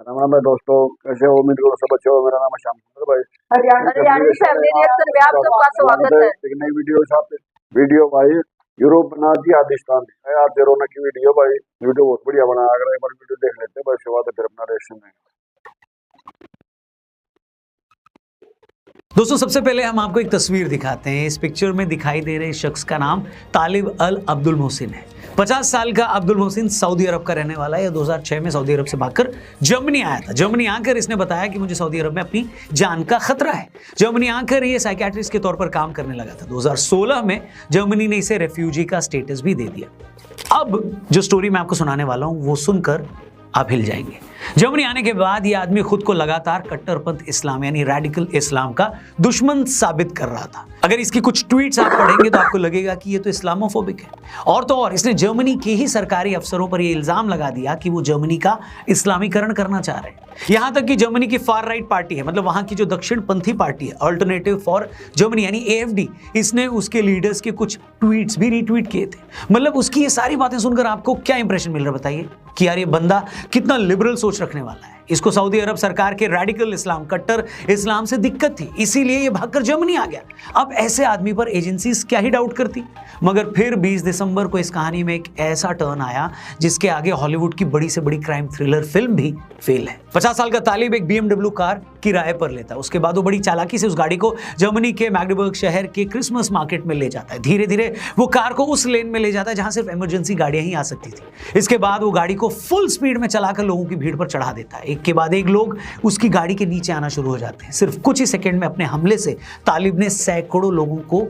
राम राम भाई दोस्तों, कैसे हो? उम्मीद करो सब अच्छे हो। मेरा नाम है श्याम सुंदर भाई। हरियाणवी फैमिली रिएक्शन में आप सबका स्वागत है। एक नई वीडियो के साथ। वीडियो भाई यूरोप बना जिहादिस्तान यार, दे रौनक की वीडियो भाई। वीडियो बहुत बढ़िया बना। अगर एक बार वीडियो देख लेते हैं भाई, उसके बाद फिर अपना रिएक्शन देंगे। दोस्तों सबसे पहले हम आपको एक तस्वीर दिखाते हैं। इस पिक्चर में दिखाई दे रहे शख्स का नाम तालिब अल अब्दुल मोहसिन है। 50 साल का अब्दुल मोहसिन सऊदी अरब का रहने वाला है। यह 2006 में सऊदी अरब से भागकर जर्मनी आया था। जर्मनी आकर इसने बताया कि मुझे सऊदी अरब में अपनी जान का खतरा है। जर्मनी आकर ये साइकियाट्रिस्ट के तौर पर काम करने लगा था। 2016 में जर्मनी ने इसे रेफ्यूजी का स्टेटस भी दे दिया। अब जो स्टोरी मैं आपको सुनाने वाला हूं वो सुनकर आप हिल जाएंगे। जर्मनी आने के बाद ये आदमी खुद को लगातार कट्टरपंथ इस्लाम यानी रेडिकल इस्लाम का दुश्मन साबित कर रहा था। अगर इसकी कुछ ट्वीट्स आप पढ़ेंगे तो आपको लगेगा कि ये तो इस्लामोफोबिक है। और तो और इसने जर्मनी के ही सरकारी अफसरों पर यह इल्जाम लगा दिया कि वो जर्मनी का इस्लामीकरण करना चाह रहे हैं। यहां तक कि जर्मनी की फार राइट पार्टी है, मतलब वहां की जो दक्षिण पंथी पार्टी है, अल्टरनेटिव फॉर जर्मनी यानी AFD, इसने उसके लीडर्स के कुछ ट्वीट्स भी रीट्वीट किए थे। मतलब उसकी ये सारी बातें सुनकर आपको क्या इंप्रेशन मिल रहा है बताइए कि यार ये बंदा कितना लिबरल सोच रखने वाला है। इसको सऊदी अरब सरकार के रेडिकल इस्लाम, कट्टर इस्लाम से दिक्कत थी, इसीलिए ये भागकर जर्मनी आ गया। अब ऐसे आदमी पर एजेंसीज क्या ही डाउट करती। मगर फिर 20 दिसंबर को इस कहानी में एक ऐसा टर्न आया जिसके आगे हॉलीवुड की बड़ी से बड़ी क्राइम थ्रिलर फिल्म भी फेल है। 50 साल का तालिब एक BMW कार किराए पर लेता है। उसके बाद वो बड़ी चालाकी से उस गाड़ी को जर्मनी के मैग्डेबर्ग शहर के क्रिसमस मार्केट में ले जाता है। धीरे धीरे वो कार को उस लेन में ले जाता है जहां सिर्फ इमरजेंसी गाड़ियां ही आ सकती थी। इसके बाद वो गाड़ी को फुल स्पीड में चलाकर लोगों की भीड़ पर चढ़ा देता है। एक के बाद एक लोग उसकी गाड़ी के नीचे आना शुरू हो जाते हैं। सिर्फ कुछ ही सेकंड में अपने हमले से तालिब ने सैकड़ों लोगों को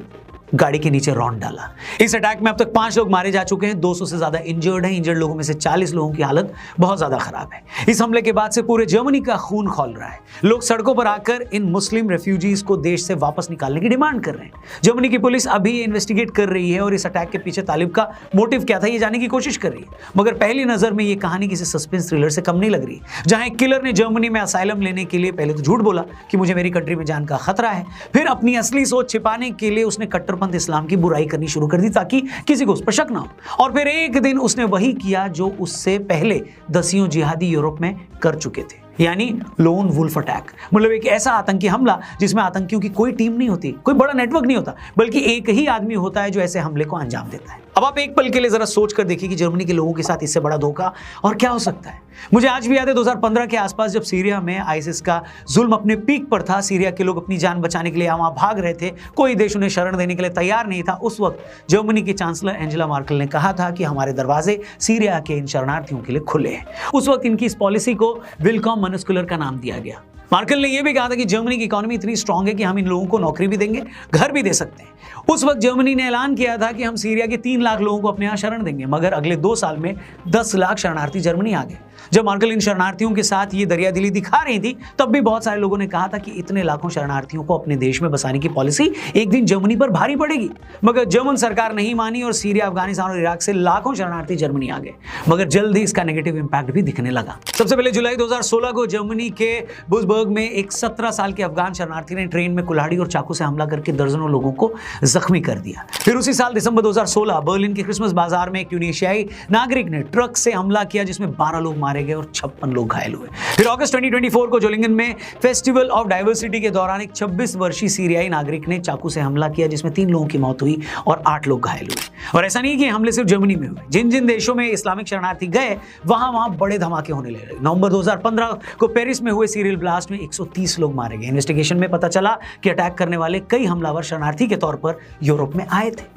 गाड़ी के नीचे रौंद डाला। इस अटैक में अब तक 5 लोग मारे जा चुके हैं, 200 से ज्यादा इंजर्ड हैं। इंजर्ड लोगों में से 40 लोगों की हालत बहुत ज्यादा खराब है। इस हमले के बाद से पूरे जर्मनी का खून खौल रहा है। लोग सड़कों पर आकर इन मुस्लिम रेफ्यूजीज को देश से वापस निकालने की डिमांड कर रहे हैं। जर्मनी की पुलिस अभी इन्वेस्टिगेट कर रही है और इस अटैक के पीछे तालिब का मोटिव क्या था ये जानने की कोशिश कर रही है। मगर पहली नजर में ये कहानी किसी सस्पेंस थ्रिलर से कम नहीं लग रही। जहां एक किलर ने जर्मनी में असाइलम लेने के लिए पहले तो झूठ बोला कि मुझे मेरी कंट्री में जान का खतरा है, फिर अपनी असली सोच छिपाने के लिए उसने कट्टरपंथ इस्लाम की बुराई करनी शुरू कर दी ताकि किसी को उस पर शक ना हो। और फिर एक दिन उसने वही किया जो उससे पहले दसियों जिहादी यूरोप में कर चुके थे, यानी लोन वुल्फ अटैक। मतलब एक ऐसा आतंकी हमला जिसमें आतंकियों की कोई टीम नहीं होती, कोई बड़ा नेटवर्क नहीं होता, बल्कि एक ही आदमी होता है जो ऐसे हमले को अंजाम देता है। अब आप एक पल के लिए जरा सोच कर देखिए कि जर्मनी के लोगों के साथ इससे बड़ा धोखा और क्या हो सकता है। मुझे आज भी याद है 2015 के आसपास जब सीरिया में आईसिस का जुल्म अपने पीक पर था, सीरिया के लोग अपनी जान बचाने के लिए वहां भाग रहे थे, कोई देश उन्हें शरण देने के लिए तैयार नहीं था। उस वक्त जर्मनी की चांसलर एंजेला मार्केल ने कहा था कि हमारे दरवाजे सीरिया के इन शरणार्थियों के लिए खुले हैं। उस वक्त इनकी इस पॉलिसी को विलकॉम मनस्कुलर का नाम दिया गया। मार्केल ने यह भी कहा था कि जर्मनी की इकोनॉमी इतनी स्ट्रांग है कि हम इन लोगों को नौकरी भी देंगे, घर भी दे सकते हैं। उस वक्त जर्मनी ने ऐलान किया था कि हम सीरिया के 3 लाख लोगों को अपने यहां शरण देंगे, मगर अगले 2 साल में 10 लाख शरणार्थी जर्मनी आ गए। जब मार्केल इन शरणार्थियों के साथ ये दरियादिली दिखा रही थी, तब भी बहुत सारे लोगों ने कहा था कि इतने लाखों शरणार्थियों को अपने देश में बसाने की पॉलिसी एक दिन जर्मनी पर भारी पड़ेगी। मगर जर्मन सरकार नहीं मानी और सीरिया, अफगानिस्तान और इराक से लाखों शरणार्थी जर्मनी आ गए। मगर जल्द ही इसका नेगेटिव इंपैक्ट भी दिखने लगा। सबसे पहले जुलाई 2016 को जर्मनी के बुसबर्ग में एक 17 साल के अफगान शरणार्थी ने ट्रेन में कुल्हाड़ी और चाकू से हमला करके दर्जनों लोगों को जख्मी कर दिया। फिर उसी साल दिसंबर 2016 बर्लिन के क्रिसमस बाजार में एक ट्यूनीशियाई नागरिक ने ट्रक से हमला किया जिसमें 12 लोग मारे गए और 56 लोग घायल हुए। फिर अगस्त 2024 को जोलिंगन में फेस्टिवल ऑफ डाइवर्सिटी के दौरान एक 26 वर्षीय सीरियाई नागरिक ने चाकू से हमला किया जिसमें 3 लोगों की मौत हुई और 8 लोग घायल हुए। और ऐसा नहीं कि हमले सिर्फ जर्मनी में हुए, जिन जिन देशों में इस्लामिक शरणार्थी गए वहां बड़े धमाके होने लगे। नवंबर 2015 को पेरिस में हुए सीरियल ब्लास्ट में 130 लोग मारे गए। इन्वेस्टिगेशन में पता चला कि अटैक करने वाले कई हमलावर शरणार्थी के तौर पर यूरोप में आए थे।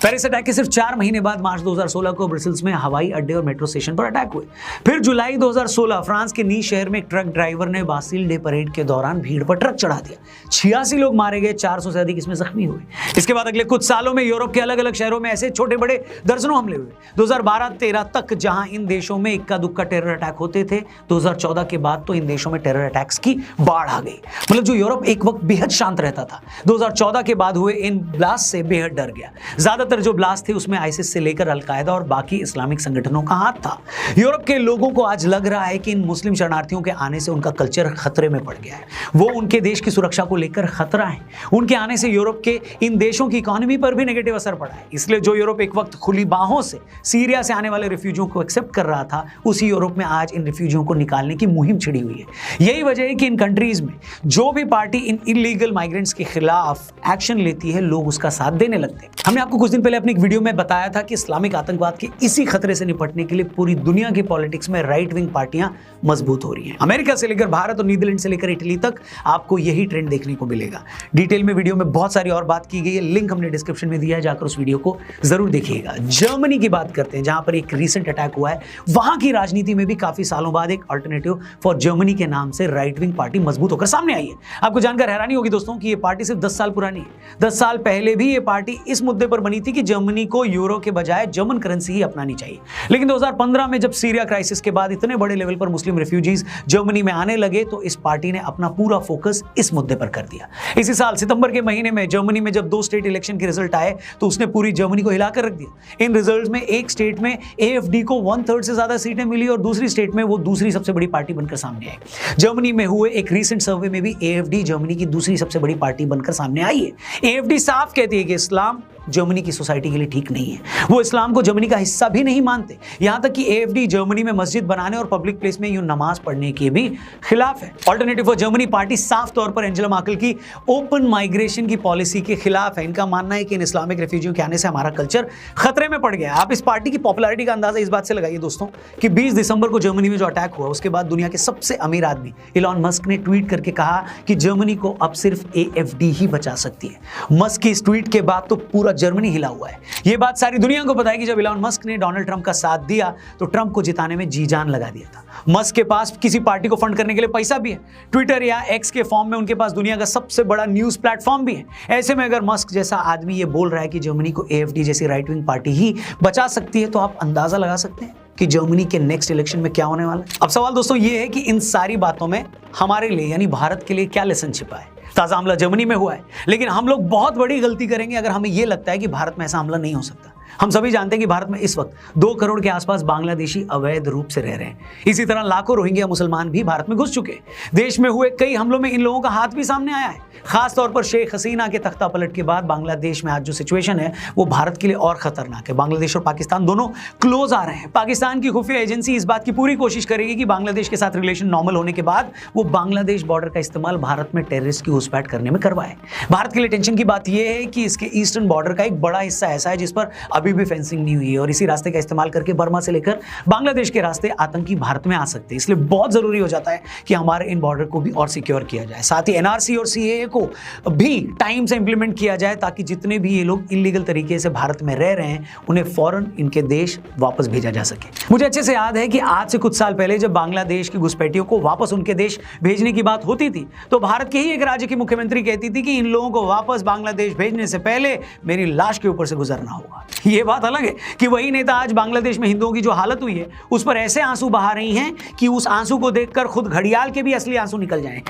पेरिस अटैक के सिर्फ 4 महीने बाद मार्च 2016 को ब्रसेल्स में हवाई अड्डे और मेट्रो स्टेशन पर अटैक हुए। फिर जुलाई 2016 फ्रांस के नीस शहर में एक ट्रक ड्राइवर ने बासिल डे परेड के दौरान भीड़ पर ट्रक चढ़ा दिया। 86 लोग मारे गए, 400 से अधिक इसमें जख्मी हुए। इसके बाद अगले कुछ सालों में यूरोप के अलग अलग शहरों में ऐसे छोटे बड़े दर्जनों हमले हुए। 2012-13 तक जहां इन देशों में इक्का दुक्का टेरर अटैक होते थे, 2014 के बाद तो इन देशों में टेरर अटैक्स की बाढ़ आ गई। मतलब जो यूरोप एक वक्त बेहद शांत रहता था, 2014 के बाद हुए इन ब्लास्ट से बेहद डर गया। ज्यादातर जो ब्लास्ट थे उसमें आईसिस से लेकर अलकायदा और बाकी इस्लामिक संगठनों का हाथ था। यूरोप के लोगों को आज लग रहा है कि इन मुस्लिम शरणार्थियों के आने से उनका कल्चर खतरे में पड़ गया है, वो उनके देश की सुरक्षा को लेकर खतरा है। उनके आने से यूरोप के इन देशों की इकोनॉमी पर भी नेगेटिव असर पड़ा है। इसलिए जो यूरोप एक वक्त खुली बाहों से सीरिया से आने वाले रिफ्यूजियों को एक्सेप्ट कर रहा था, उसी यूरोप में आज इन रिफ्यूजियों को निकालने की मुहिम छिड़ी हुई है। यही वजह है कि इन कंट्रीज में जो भी पार्टी इन इलीगल माइग्रेंट्स के खिलाफ एक्शन लेती है, लोग उसका साथ देने लगते हैं। हमने आपको कुछ दिन पहले अपनी एक वीडियो में बताया था कि इस्लामिक आतंकवाद के इसी खतरे से निपटने के लिए पूरी दुनिया की पॉलिटिक्स में राइट विंग पार्टियां मजबूत हो रही हैं। अमेरिका से लेकर भारत और नीदरलैंड से लेकर इटली तक आपको यही ट्रेंड देखने को मिलेगा। डिटेल में वीडियो में बहुत सारी और बात की गई है, लिंक हमने डिस्क्रिप्शन में दिया है, जाकर उस वीडियो को जरूर देखिएगा। जर्मनी की बात करते हैं, जहां पर एक रीसेंट अटैक हुआ है। वहां की राजनीति में भी काफी सालों बाद एक अल्टरनेटिव फॉर जर्मनी के नाम से राइट विंग पार्टी मजबूत होकर सामने आई है। आपको जानकर हैरानी होगी दोस्तों कि यह पार्टी सिर्फ 10 साल पुरानी है। 10 साल पहले भी यह पार्टी इस मुद्दे पर बनी थी कि जर्मनी को यूरो के बजाय जर्मन करेंसी ही अपनानी चाहिए। लेकिन 2015 में जब सीरिया क्राइसिस के बाद इतने बड़े लेवल पर मुस्लिम रिफ्यूजीज जर्मनी में आने लगे, तो इस पार्टी ने अपना पूरा फोकस इस मुद्दे पर कर दिया। इसी साल सितंबर के महीने में जर्मनी में जब 2 स्टेट इलेक्शन के रिजल्ट आए, तो उसने पूरी जर्मनी को हिलाकर रख दिया। इन रिजल्ट्स में एक स्टेट में AfD को 1/3 से ज्यादा सीटें मिली और दूसरी स्टेट में वो दूसरी सबसे बड़ी पार्टी बनकर सामने आई। जर्मनी में हुए एक रीसेंट सर्वे में भी AfD जर्मनी की दूसरी सबसे बड़ी पार्टी बनकर सामने आई है। AfD साफ कहती है कि इस्लाम जर्मनी की सोसाइटी के लिए ठीक नहीं है। वो इस्लाम को जर्मनी का हिस्सा भी नहीं मानते। यहां तक कि AfD जर्मनी में मस्जिद बनाने और पब्लिक प्लेस में यूं नमाज पढ़ने के भी खिलाफ है। अल्टरनेटिव फॉर जर्मनी पार्टी साफ तौर पर एंजेला मर्केल की ओपन माइग्रेशन की पॉलिसी के खिलाफ है। इनका मानना है कि इन इस्लामिक रेफ्यूजियों के आने से हमारा कल्चर खतरे में पड़ गया है। आप इस पार्टी की पॉपुलैरिटी का अंदाजा इस बात से लगाइए दोस्तों कि 20 दिसंबर को जर्मनी में जो अटैक हुआ, उसके बाद दुनिया के सबसे अमीर आदमी इलॉन मस्क ने ट्वीट करके कहा कि जर्मनी को अब सिर्फ AfD ही बचा सकती है। मस्क की इस ट्वीट के बाद तो पूरा जर्मनी हिला हुआ है। ये बात सारी दुनिया को पता है कि जब इलॉन मस्क ने डोनाल्ड ट्रंप का साथ दिया, तो ट्रंप को जिताने में जी जान लगा दिया था। मस्क के पास किसी पार्टी को फंड करने के लिए पैसा भी है। ट्विटर या एक्स के फॉर्म में उनके पास दुनिया का सबसे बड़ा न्यूज प्लेटफॉर्म भी है। ऐसे में अगर मस्क जैसा आदमी ये बोल रहा है कि जर्मनी को AfD जैसी राइट विंग पार्टी ही बचा सकती है, तो आप अंदाजा लगा सकते हैं कि जर्मनी के नेक्स्ट इलेक्शन में क्या होने वाला है। अब सवाल दोस्तों ये है कि इन सारी बातों में हमारे लिए यानी भारत के लिए क्या लेसन छिपा है। ताजा हमला जर्मनी में हुआ है, लेकिन हम लोग बहुत बड़ी गलती करेंगे अगर हमें यह लगता है कि भारत में ऐसा हमला नहीं हो सकता। हम सभी जानते हैं कि भारत में इस वक्त 2 करोड़ के आसपास बांग्लादेशी अवैध रूप से रह रहे हैं। इसी तरह लाखों रोहिंग्या मुसलमान भी भारत में घुस चुके हैं। देश में हुए कई हमलों में इन लोगों का हाथ भी सामने आया है। खास तौर पर शेख हसीना के तख्ता पलट के बाद बांग्लादेश में आज जो सिचुएशन है, वो भारत के लिए और खतरनाक है। बांग्लादेश और पाकिस्तान दोनों क्लोज आ रहे हैं। पाकिस्तान की खुफिया एजेंसी इस बात की पूरी कोशिश करेगी कि बांग्लादेश के साथ रिलेशन नॉर्मल होने के बाद वो बांग्लादेश बॉर्डर का इस्तेमाल भारत में टेररिस्ट की घुसपैठ करने में करवाए। भारत के लिए टेंशन की बात यह है कि इसके ईस्टर्न बॉर्डर का एक बड़ा हिस्सा ऐसा है जिस पर अभी भी फेंसिंग नहीं हुई है, और इसी रास्ते का इस्तेमाल करके बर्मा से लेकर बांग्लादेश के रास्ते आतंकी भारत में आ सकते हैं। इसलिए बहुत जरूरी हो जाता है कि हमारे इन बॉर्डर को भी और सिक्योर किया जाए। साथ ही NRC और CAA को भी टाइम से इंप्लीमेंट किया जाए, ताकि जितने भी ये लोग इलीगल तरीके से भारत में रह रहे हैं, उन्हें फौरन इनके देश वापस भेजा जा सके। मुझे अच्छे से याद है कि आज से कुछ साल पहले जब बांग्लादेश की घुसपैठियों को वापस उनके देश भेजने की बात होती थी, तो भारत के ही एक राज्य की मुख्यमंत्री कहती थी कि इन लोगों को वापस बांग्लादेश भेजने से पहले मेरी लाश के ऊपर से गुजरना होगा। ये बात अलग है कि वही नेता आज बांग्लादेश में हिंदुओं की जो हालत हुई है, उस पर ऐसे आंसू बहा रही हैं कि उस आंसू को देखकर खुद घड़ियाल के भी असली आंसू निकल जाएं।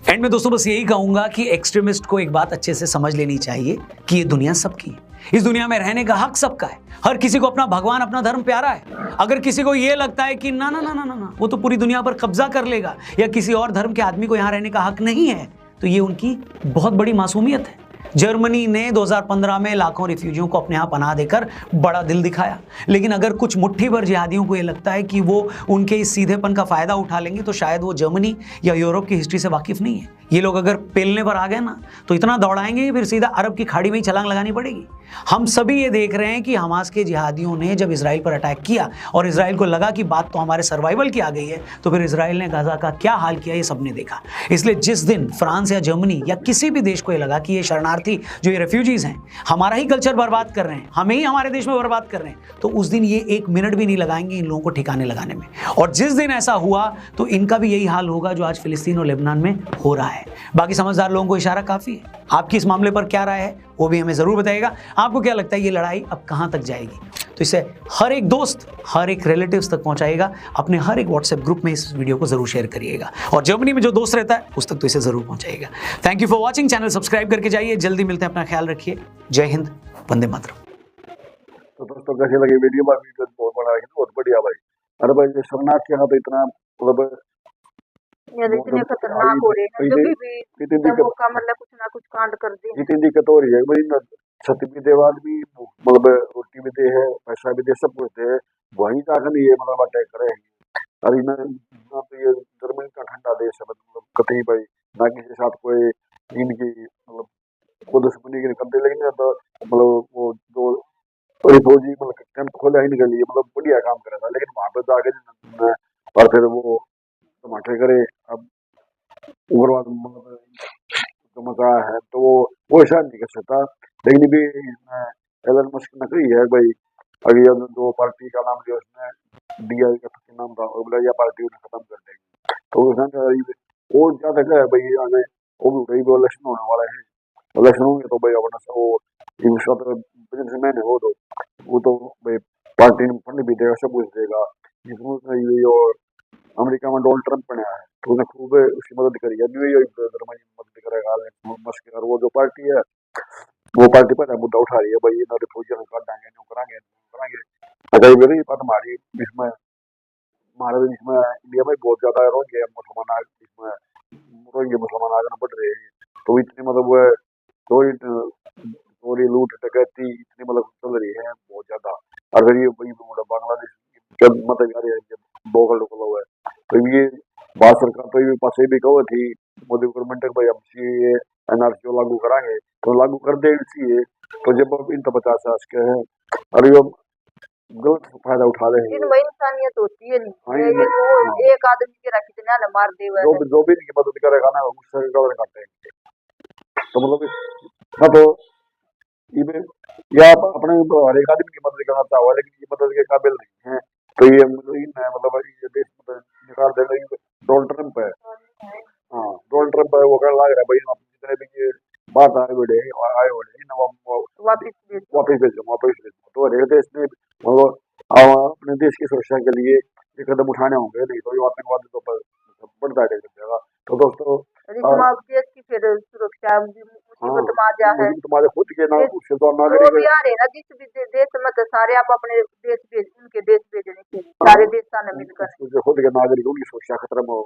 एंड में दोस्तों बस यही कहूंगा कि एक्सट्रीमिस्ट को एक बात अच्छे से समझ लेनी चाहिए कि ये दुनिया सबकी है। इस दुनिया में रहने का हक सबका है। हर किसी को अपना भगवान, अपना धर्म प्यारा है। अगर किसी को यह लगता है कि ना ना ना ना ना वो तो पूरी दुनिया पर कब्जा कर लेगा, या किसी और धर्म के आदमी को यहां रहने का हक नहीं है, तो ये उनकी बहुत बड़ी मासूमियत है। जर्मनी ने 2015 में लाखों रिफ्यूजियों को अपने यहाँ पनाह देकर बड़ा दिल दिखाया, लेकिन अगर कुछ मुट्ठी भर जिहादियों को ये लगता है कि वो उनके इस सीधेपन का फायदा उठा लेंगे, तो शायद वो जर्मनी या यूरोप की हिस्ट्री से वाकिफ नहीं है। ये लोग अगर पेलने पर आ गए ना, तो इतना दौड़ाएंगे कि फिर सीधा अरब की खाड़ी में ही छलांग लगानी पड़ेगी। हम सभी ये देख रहे हैं कि हमास के जिहादियों ने जब इजराइल पर अटैक किया और इजराइल को लगा कि बात तो हमारे सर्वाइवल की आ गई है, तो फिर इजराइल ने गाजा का क्या हाल किया ये सबने देखा। इसलिए जिस दिन फ्रांस या जर्मनी या किसी भी देश को ये लगा कि ये शरणार्थी जो ये रेफ्यूजीज हैं हमारा ही कल्चर बर्बाद कर रहे हैं, हमें ही हमारे देश में बर्बाद कर रहे हैं, तो उस दिन ये 1 मिनट भी नहीं लगाएंगे इन लोगों को ठिकाने लगाने में। और जिस दिन ऐसा हुआ तो इनका भी यही हाल होगा जो आज फिलिस्तीन और लेबनान में हो रहा है। बाकी समझदार लोगों को इशारा काफी है। आपकी इस मामले पर क्या राय है वो भी हमें जरूर बताइएगा। आपको क्या लगता है ये लड़ाई अब कहां तक जाएगी? तो इसे हर एक दोस्त, हर एक रिलेटिव्स तक पहुंचाइएगा, अपने हर एक व्हाट्सएप ग्रुप में इस वीडियो को जरूर शेयर करिएगा, और जर्मनी में जो दोस्त रहता है उस तक तो इसे जरूर पहुंचाइएगा। Thank you for watching, channel subscribe करके जाइए, जल्दी मिलते हैं, अपना ख्याल रखिए, जय हिंद, वंदे मातरम। तो दोस्तों कैसे लगी वीडियो? वीडियो बहुत बड़ा है, बहुत बढ़िया भाई। अरे भाई ये शरणार्थ के यहाँ तो इतना मतलब ये इतने खतरनाक हो रहे हैं, जो भी इतनी दिक्कत, मौका मतलब कुछ ना कुछ कांड कर दे। इतनी दिक्कत हो रही है भाई ना, छत भी दे, आदमी मतलब रोटी भी दे है, पैसा भी दे, सब कुछ दे, वहीं जाकर ये मतलब अटैक करेंगे। अरे ना ना तो ये जर्मनी का ठंडा देश है, मतलब कतई भाई ना किसी के साथ कोई इनकी मतलब को दुश्मनी की करते, लेकिन ना तो मतलब वो जो कोई फौजी मतलब कैंप खोला ही नहीं के लिए मतलब बढ़िया काम करा था, लेकिन वहां पे जाके और फिर वो टमाटर करे। अब उग्रवाद मतलब जो मजा है तो वो ऐसा नहीं कर सकता, लेकिन भी एलन मस्क ने कही है भाई, अभी अब जो पार्टी का नाम लिया उसने, डीआई का नाम था, और बोला यह पार्टी उन्हें खत्म कर देगी। तो उसने और क्या था क्या भाई आगे वो भी भाई, वो इलेक्शन होने वाला है, इलेक्शन होंगे तो भाई अपना से वो इसका तो बिजनेसमैन है वो तो भाई पार्टी ने फंड भी देगा, सब कुछ देगा। जिसमें और अमेरिका में डोनाल्ड ट्रंप बना है तो उसने खूब उसकी मदद करी है, अभी वही जर्मनी में मदद करेगा मस्क। और वो जो पार्टी है वो पार्टी पर मुद्दा उठा रही है भाई, ना रिफोजियन काट देंगे, न्यू कराएंगे, न्यू कराएंगे। अच्छा ये मेरी बात हमारी इसमें हमारे इसमें इंडिया में बहुत ज्यादा रोहिंग्या मुसलमान इसमें रोहिंग्या मुसलमान आगे बढ़ रहे हैं, तो इतनी मतलब वो चोरी चोरी लूट डकैती इतनी मतलब चल रही है बहुत ज्यादा। और फिर ये भाई बांग्लादेश जब मतलब यार ये बोगल डोगल हुआ है, तो ये भारत सरकार तो ये पास भी कहो थी मोदी गवर्नमेंट भाई हम ये एनआरसी लागू कराएंगे, तो लागू कर दे सी, तो जब इन तो 50 के हैं, और ये गलत फायदा उठा रहे हैं। इनमें इंसानियत होती है हाँ, नहीं, ये वो एक आदमी के रखी कितना न मार दे हुआ है। जो भी इनकी मदद करेगा ना उससे कवर करते हैं, तो मतलब ना तो ये या अपने हर एक आदमी की मदद करना चाहो, लेकिन ये मदद के काबिल नहीं है, तो ये मतलब ये देश निकाल दे रही डोनाल्ड ट्रंप है। हाँ डोनाल्ड ट्रंप है, वो कहने लग रहा है भाई आप जितने भी ये बात आए बड़े वापिस भेजो, तो हर देश ने मतलब अपने देश की सुरक्षा के लिए ये कदम उठाने होंगे, नहीं तो ये आतंकवाद तो बढ़ता है। तो दोस्तों देश की फिर सुरक्षा मुसीबत में आ जा है, तुम्हारे खुद के ना उससे तो जो नागरिक भी आ रहे ना जिस भी देश में तो सारे आप अपने देश भेज, उनके देश भेजने के लिए सारे देश ने मिलकर जो खुद के नागरिक उनकी सुरक्षा खतरा में हो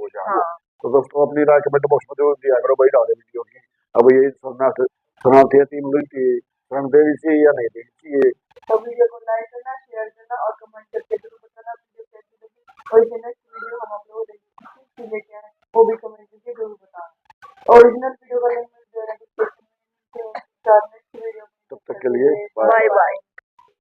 जाए। हाँ। तो दोस्तों अपनी राय कमेंट बॉक्स में जरूर दिया करो भाई, डाले वीडियो की। अब ये शरणार्थी है 3 दिन की शरण देनी चाहिए या नहीं देनी चाहिए, तो वीडियो को लाइक करना, शेयर करना और कमेंट करके जरूर बताना वीडियो कैसी लगी, और नेक्स्ट वीडियो हम अपलोड करेंगे वो भी कमेंट करके जरूर बताना। ओरिजिनल